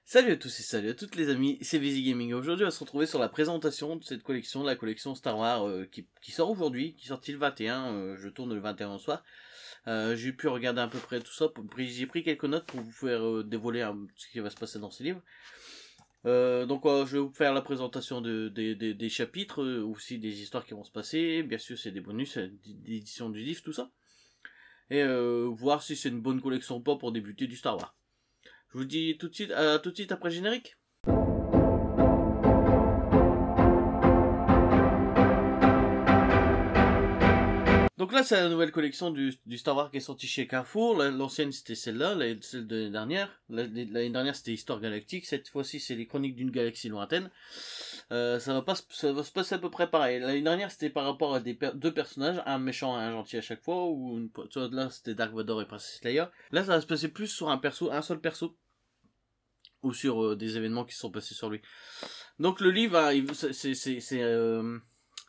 Salut à tous et salut à toutes les amis, c'est Visi Gaming. Aujourd'hui on va se retrouver sur la présentation de cette collection, la collection Star Wars qui sort aujourd'hui, qui est sortie le 21, je tourne le 21 au soir. J'ai pu regarder à peu près tout ça, j'ai pris quelques notes pour vous faire dévoiler ce qui va se passer dans ces livres. Je vais vous faire la présentation des chapitres, aussi des histoires qui vont se passer, bien sûr c'est des bonus, d'édition du livre, tout ça. Et voir si c'est une bonne collection ou pas pour débuter du Star Wars. Je vous dis tout de suite après le générique. Donc là, c'est la nouvelle collection du Star Wars qui est sortie chez Carrefour. L'ancienne, c'était celle-là, celle de l'année dernière. L'année dernière, c'était Histoire Galactique. Cette fois-ci, c'est les Chroniques d'une galaxie lointaine. Ça va se passer à peu près pareil. L'année dernière, c'était par rapport à deux personnages, un méchant et un gentil à chaque fois. Là, c'était Dark Vador et Princess Leia. Là, ça va se passer plus sur un seul perso. Ou sur des événements qui se sont passés sur lui. Donc le livre, il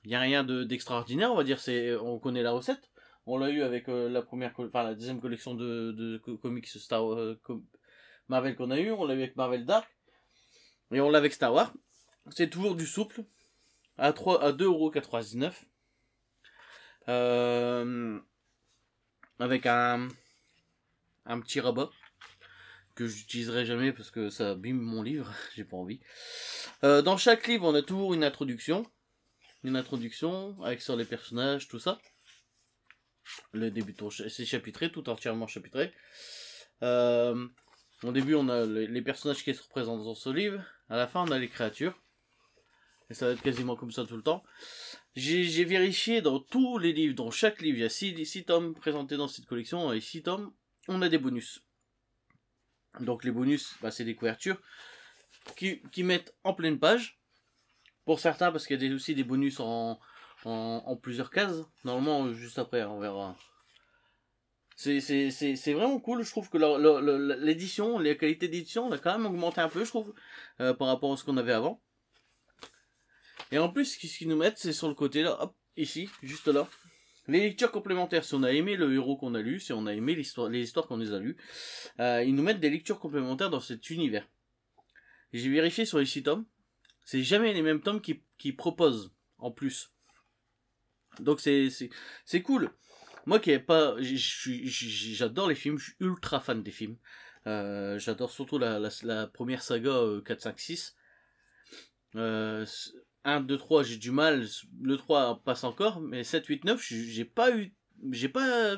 y a rien d'extraordinaire, on va dire. On connaît la recette. On l'a eu avec la deuxième collection de comics Marvel qu'on a eu. On l'a eu avec Marvel Dark. Et on l'a avec Star Wars. C'est toujours du souple. À 2,99 €. Avec un petit rabat que j'utiliserai jamais parce que ça abîme mon livre, j'ai pas envie. Dans chaque livre, on a toujours une introduction avec sur les personnages, tout ça. Le début, c'est chapitré, tout entièrement chapitré. Au début, on a les personnages qui se représentent dans ce livre. À la fin, on a les créatures. Et ça va être quasiment comme ça tout le temps. J'ai vérifié dans tous les livres, dans chaque livre, il y a 6 tomes présentés dans cette collection, et 6 tomes, on a des bonus. Donc les bonus, c'est des couvertures qui mettent en pleine page. Pour certains, parce qu'il y a aussi des bonus en plusieurs cases. Normalement, juste après, on verra. C'est vraiment cool. Je trouve que l'édition, la qualité d'édition, on a quand même augmenté un peu, je trouve, par rapport à ce qu'on avait avant. Et en plus, ce qu'ils nous mettent, c'est sur le côté là, hop, ici, juste là. Les lectures complémentaires, si on a aimé le héros qu'on a lu, si on a aimé les histoires qu'on les a lues, ils nous mettent des lectures complémentaires dans cet univers. J'ai vérifié sur les 6 tomes, c'est jamais les mêmes tomes qui proposent en plus. Donc c'est cool. Moi qui n'ai pas, j'adore les films, je suis ultra fan des films. J'adore surtout la première saga 4, 5, 6. 1, 2, 3, j'ai du mal. Le 3 passe encore, mais 7, 8, 9, j'ai pas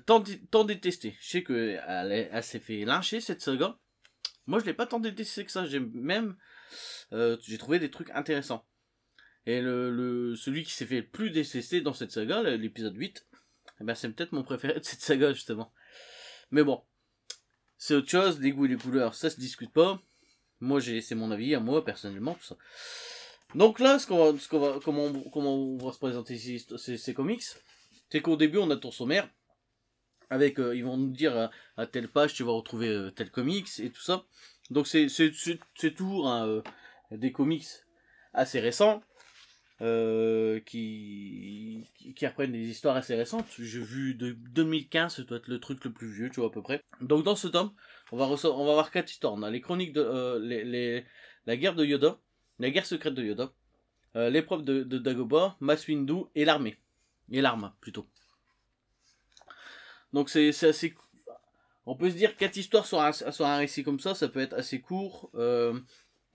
tant détesté. Je sais que elle s'est fait lyncher cette saga. Moi, je l'ai pas tant détesté que ça. J'ai trouvé des trucs intéressants. Et celui qui s'est fait le plus détester dans cette saga, l'épisode 8, c'est peut-être mon préféré de cette saga, justement. Mais bon, c'est autre chose, les goûts et les couleurs, ça se discute pas. Moi, c'est mon avis à moi, personnellement, tout ça. Donc là, comment on va se présenter ces comics, c'est qu'au début, on a ton sommaire, avec, ils vont nous dire à telle page, tu vas retrouver tel comics, et tout ça. Donc c'est toujours des comics assez récents, qui reprennent des histoires assez récentes. J'ai vu de 2015, ça doit être le truc le plus vieux, tu vois, à peu près. Donc dans ce tome, on va voir 4 histoires. On a les chroniques de la guerre de Yoda, la guerre secrète de Yoda, l'épreuve de Dagobah, Mace Windu et l'armée. Et l'arme, plutôt. Donc c'est assez... On peut se dire 4 histoires sur un récit comme ça peut être assez court.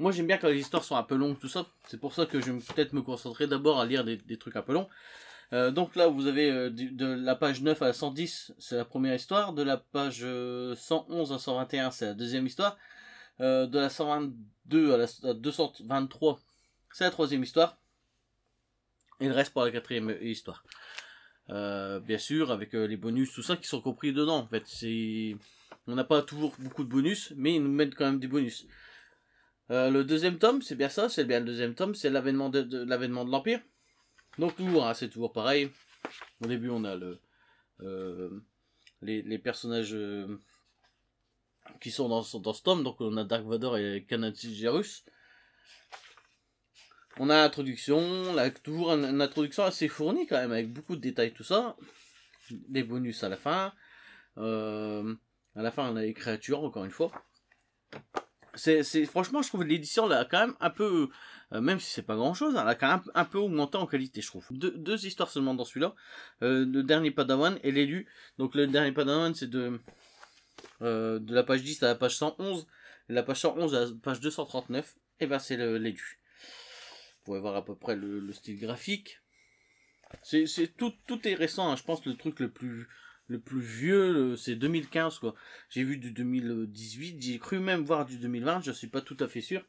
Moi j'aime bien quand les histoires sont un peu longues, tout ça. C'est pour ça que je vais peut-être me concentrer d'abord à lire des trucs un peu longs. Donc là vous avez de la page 9 à la 110, c'est la première histoire. De la page 111 à 121, c'est la deuxième histoire. De la 122 à la 223, c'est la troisième histoire. Et le reste pour la quatrième histoire. Bien sûr, avec les bonus, tout ça qui sont compris dedans. En fait, on n'a pas toujours beaucoup de bonus, mais ils nous mettent quand même des bonus. Le deuxième tome, c'est bien ça, c'est bien le deuxième tome, c'est l'avènement de l'Empire. Donc toujours, c'est toujours pareil. Au début, on a les personnages qui sont dans ce tome. Donc on a Dark Vador et Kanan Jarrus. On a l'introduction, toujours une introduction assez fournie quand même, avec beaucoup de détails, tout ça. Des bonus à la fin. À la fin, on a les créatures, encore une fois. Franchement, je trouve que l'édition là quand même un peu, même si c'est pas grand chose, elle a quand même un peu augmenté en qualité, je trouve. Deux histoires seulement dans celui-là. Le dernier Padawan et l'élu. Donc le dernier Padawan, c'est de la page 10 à la page 111. Et la page 111 à la page 239. Et ben c'est l'élu. Vous pouvez voir à peu près le style graphique. Tout est récent, hein. Je pense que le truc le plus vieux, c'est 2015 quoi. J'ai vu du 2018, j'ai cru même voir du 2020, je suis pas tout à fait sûr.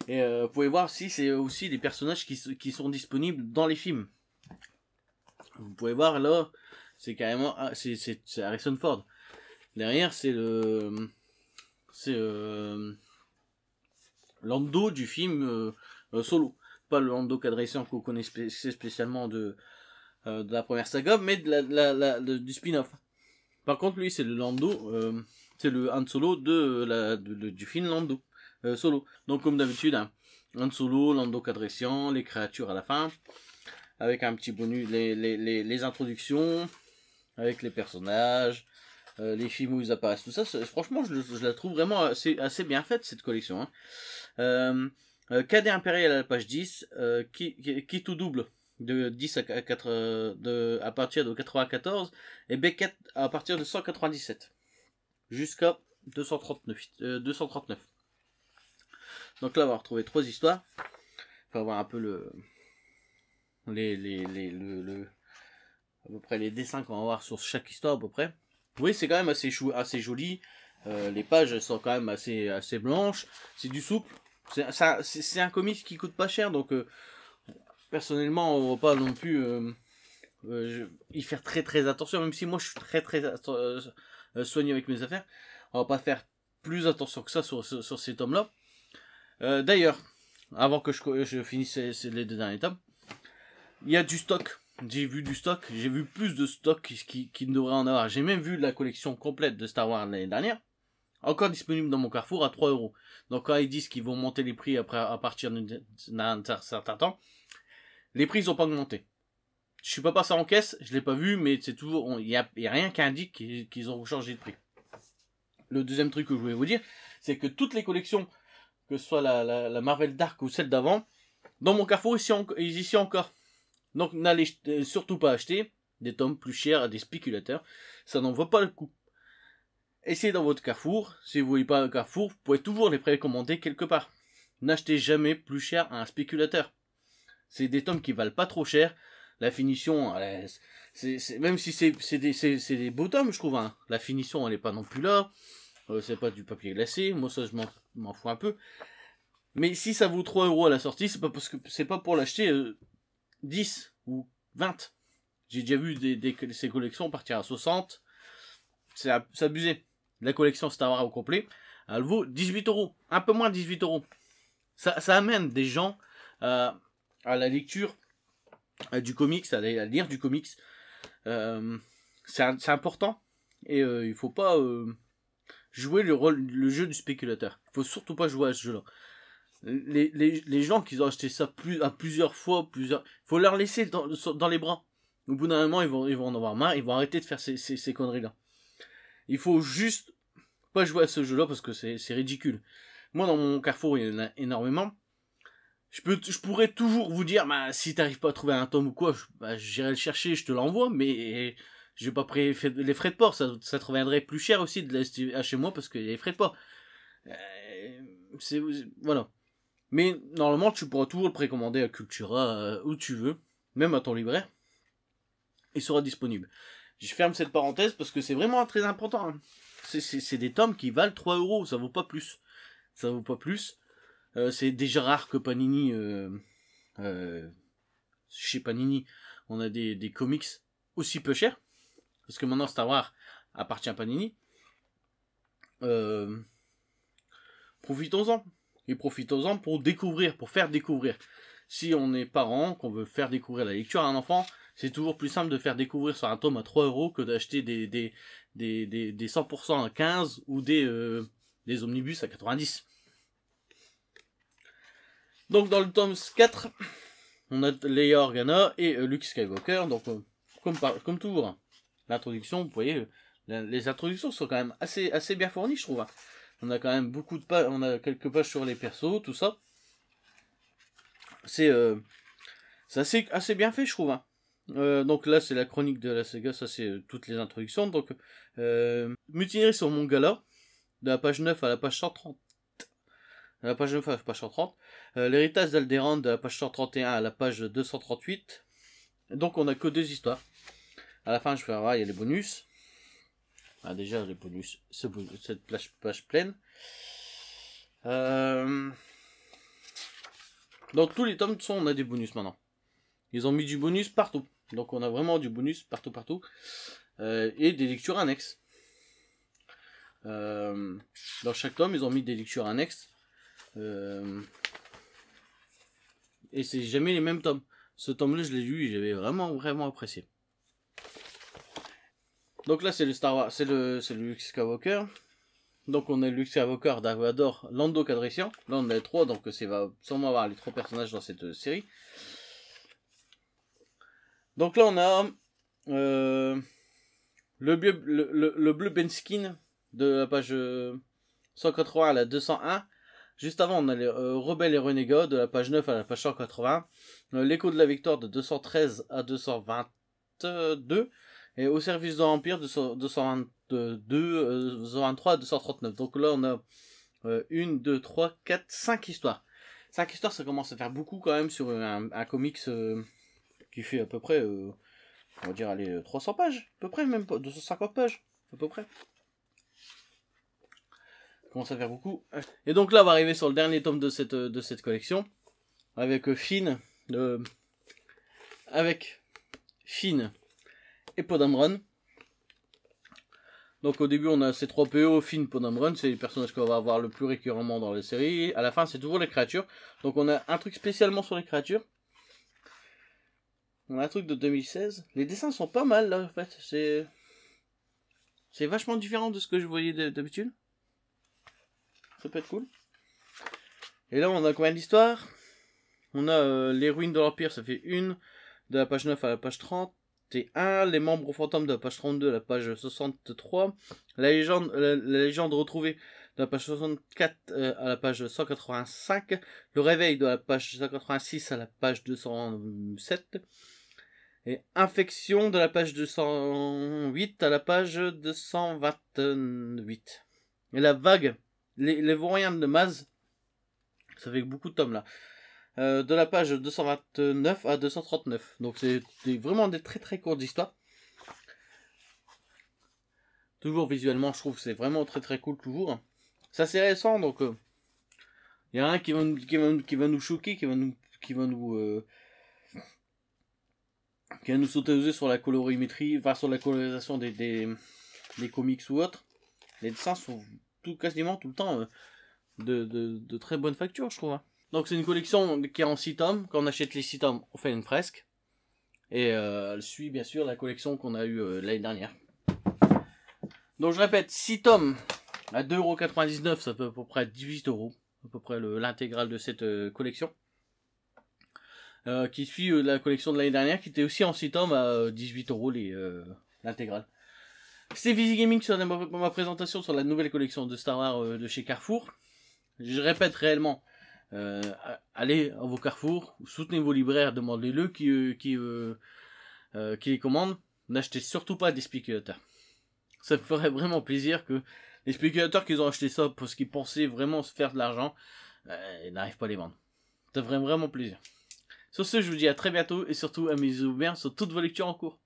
Et vous pouvez voir si c'est aussi les personnages qui sont disponibles dans les films. Vous pouvez voir là, c'est carrément, c'est Harrison Ford. Derrière c'est Lando du film Solo. Pas le Lando Calrissian qu'on connaît spécialement de la première saga, mais du spin-off. Par contre, lui, c'est le Lando, c'est le Han Solo du film Lando Solo. Donc, comme d'habitude, hein, Han Solo, Lando Calrissian, les créatures à la fin, avec un petit bonus, les introductions, avec les personnages, les films où ils apparaissent, tout ça. Franchement, je la trouve vraiment assez bien faite, cette collection. Hein. Cadet Impérial à la page 10, qui tout double de 10 à partir de 94 et Beckett à partir de 197 jusqu'à 239. Donc là on va retrouver 3 histoires. Il faut avoir un peu à peu près les dessins qu'on va voir sur chaque histoire à peu près. Oui, c'est quand même assez joli. Les pages sont quand même assez blanches. C'est du souple. C'est un comics qui coûte pas cher, donc personnellement on va pas non plus y faire très attention, même si moi je suis très soigné avec mes affaires. On va pas faire plus attention que ça sur ces tomes là. D'ailleurs, avant que je finisse les 2 derniers tomes, il y a du stock. J'ai vu du stock, j'ai vu plus de stock qui ne devrait en avoir. J'ai même vu la collection complète de Star Wars l'année dernière, encore disponible dans mon Carrefour à 3 €. Donc quand ils disent qu'ils vont monter les prix après, à partir d'un certain temps, les prix n'ont pas augmenté. Je suis pas passé en caisse, je l'ai pas vu, mais c'est toujours, il y a rien qui indique qu'ils ont changé de prix. Le deuxième truc que je voulais vous dire, c'est que toutes les collections, que ce soit la Marvel Dark ou celle d'avant, dans mon Carrefour, ils y sont encore. Donc n'allez surtout pas acheter des tomes plus chers à des spéculateurs, ça n'en vaut pas le coup. Essayez dans votre Carrefour, si vous ne voyez pas un Carrefour, vous pouvez toujours les précommander quelque part. N'achetez jamais plus cher à un spéculateur. C'est des tomes qui valent pas trop cher, la finition, même si c'est des beaux tomes, je trouve, hein. La finition elle est pas non plus là, c'est pas du papier glacé, moi ça je m'en fous un peu. Mais si ça vaut 3 € à la sortie, c'est pas pour l'acheter 10 ou 20. J'ai déjà vu ces collections partir à 60, c'est abusé. La collection Star Wars au complet, elle vaut 18 €, un peu moins de 18 €. Ça amène des gens à la lecture du comics, à lire du comics. C'est important, et il faut pas jouer le jeu du spéculateur. Il faut surtout pas jouer à ce jeu-là. Les gens qui ont acheté ça plusieurs fois, il faut leur laisser dans les bras. Au bout d'un moment, ils vont en avoir marre, ils vont arrêter de faire ces conneries-là. Il faut juste pas jouer à ce jeu-là parce que c'est ridicule. Moi, dans mon Carrefour, il y en a énormément. Je pourrais toujours vous dire, bah, si t'arrives pas à trouver un tome ou quoi, j'irai le chercher, je te l'envoie, mais j'ai pas pris les frais de port, ça te reviendrait plus cher aussi de l'acheter chez moi parce qu'il y a les frais de port. Voilà. Mais normalement, tu pourras toujours le précommander à Cultura, où tu veux, même à ton libraire. Il sera disponible. Je ferme cette parenthèse parce que c'est vraiment très important. Hein. C'est des tomes qui valent 3 €, ça vaut pas plus. Ça vaut pas plus. C'est déjà rare que Panini, chez Panini, on a des comics aussi peu chers. Parce que maintenant Star Wars appartient à Panini. Profitons-en. Et profitons-en pour faire découvrir. Si on est parent, qu'on veut faire découvrir la lecture à un enfant, c'est toujours plus simple de faire découvrir sur un tome à 3 € que d'acheter des 100% à 15 ou des omnibus à 90. Donc dans le tome 4, on a Leia Organa et Luke Skywalker. Donc comme toujours, l'introduction, vous voyez, les introductions sont quand même assez bien fournies, je trouve. On a quand même beaucoup de pages, on a quelques pages sur les persos, tout ça. C'est assez bien fait, je trouve. Hein. Donc là, c'est la chronique de la saga, ça c'est toutes les introductions. Donc, Mutinerie sur Mongala, de la page 9 à la page 130. De la page 9 à la page 130. L'héritage d'Alderan, de la page 131 à la page 238. Donc on a que 2 histoires. À la fin, je vais voir, il y a les bonus. Ah, déjà, les bonus, cette page pleine. Dans tous les tomes, on a des bonus maintenant. Ils ont mis du bonus partout. Donc on a vraiment du bonus partout. Et des lectures annexes. Dans chaque tome, ils ont mis des lectures annexes. Et c'est jamais les mêmes tomes. Ce tome-là, je l'ai lu et j'avais vraiment apprécié. Donc là, c'est le Star Wars, c'est le Luke Skywalker. Donc on a Luke Skywalker, Dark Vador, Lando Calrissian. Là, on a les 3, donc ça va sûrement avoir les 3 personnages dans cette série. Donc là, on a le bleu Benskin de la page 180 à la 201. Juste avant, on a les Rebelles et Renégats de la page 9 à la page 180. L'écho de la victoire de 213 à 222. Et au service de l'Empire de 222, 223 à 239. Donc là, on a 1, 2, 3, 4, 5 histoires. 5 histoires, ça commence à faire beaucoup quand même sur un comics qui fait à peu près, on va dire, allez, 300 pages. À peu près, même pas, 250 pages, à peu près. Ça commence à faire beaucoup. Et donc là, on va arriver sur le dernier tome de cette collection. Avec Finn. Et Podamron. Donc au début on a ces 3 PO, Finn, Podamron, c'est les personnages qu'on va avoir le plus récurremment dans la série. À la fin c'est toujours les créatures. Donc on a un truc spécialement sur les créatures. On a un truc de 2016. Les dessins sont pas mal là en fait. C'est vachement différent de ce que je voyais d'habitude. Ça peut être cool. Et là on a combien d'histoires? On a les ruines de l'Empire, ça fait 1, de la page 9 à la page 30. Les membres fantômes de la page 32 à la page 63, la légende retrouvée de la page 64 à la page 185, le réveil de la page 186 à la page 207, et infection de la page 208 à la page 228. Et la vague, les vauriens de Maz, ça fait beaucoup de tomes là. De la page 229 à 239. Donc c'est vraiment des très courtes histoires. Toujours visuellement, je trouve que c'est vraiment très cool toujours. C'est assez récent, donc il y a un qui va nous choquer, qui va nous sauter aux yeux sur la colorimétrie, enfin sur la colorisation des comics ou autres. Les dessins sont quasiment tout le temps de très bonne facture, je trouve. Donc c'est une collection qui est en 6 tomes. Quand on achète les 6 tomes, on fait une fresque. Et elle suit bien sûr la collection qu'on a eue l'année dernière. Donc je répète, 6 tomes à 2,99€, ça peut à peu près 18€. À peu près l'intégrale de cette collection. Qui suit la collection de l'année dernière, qui était aussi en 6 tomes à 18€ l'intégrale. C'est Vizy Gaming sur ma présentation sur la nouvelle collection de Star Wars de chez Carrefour. Je répète réellement. Allez à vos carrefours, soutenez vos libraires, demandez-le qui les commandent. N'achetez surtout pas des spéculateurs. Ça me ferait vraiment plaisir que les spéculateurs qui ont acheté ça parce qu'ils pensaient vraiment se faire de l'argent, ils n'arrivent pas à les vendre. Ça ferait vraiment plaisir. Sur ce, je vous dis à très bientôt et surtout amusez-vous bien sur toutes vos lectures en cours.